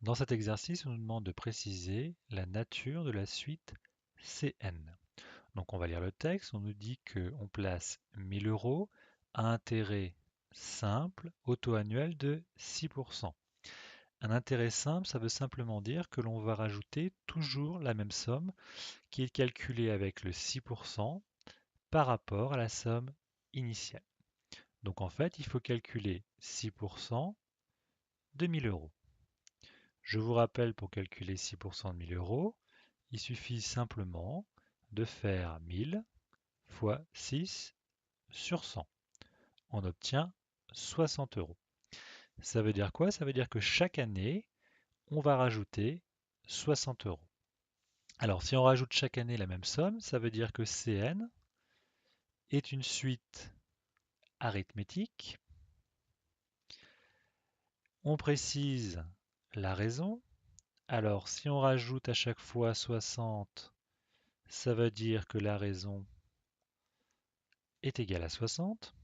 Dans cet exercice, on nous demande de préciser la nature de la suite Cn. Donc on va lire le texte, on nous dit qu'on place 1000 euros à intérêt simple au taux annuel de 6%. Un intérêt simple, ça veut simplement dire que l'on va rajouter toujours la même somme qui est calculée avec le 6% par rapport à la somme initiale. Donc en fait, il faut calculer 6% de 1000 euros. Je vous rappelle, pour calculer 6% de 1000 euros, il suffit simplement de faire 1000 fois 6 sur 100. On obtient 60 euros. Ça veut dire quoi? Ça veut dire que chaque année, on va rajouter 60 euros. Alors, si on rajoute chaque année la même somme, ça veut dire que Cn est une suite arithmétique. On précise la raison. Alors, si on rajoute à chaque fois 60, ça veut dire que la raison est égale à 60.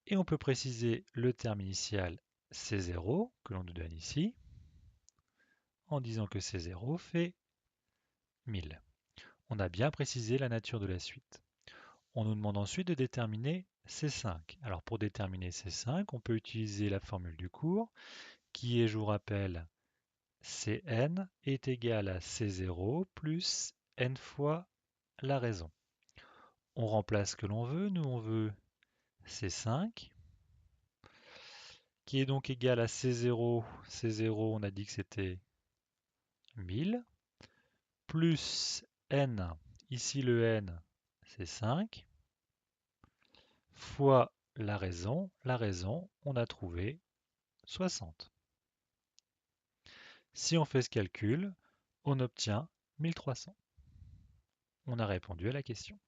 Et on peut préciser le terme initial C0 que l'on nous donne ici en disant que C0 fait 1000. On a bien précisé la nature de la suite. On nous demande ensuite de déterminer C5. Alors pour déterminer C5, on peut utiliser la formule du cours qui est, je vous rappelle, Cn est égal à C0 plus n fois la raison. On remplace ce que l'on veut. Nous, on veut C5 qui est donc égal à C0. C0, on a dit que c'était 1000 plus n, ici le n c'est 5, fois la raison, on a trouvé 60. Si on fait ce calcul, on obtient 1300. On a répondu à la question.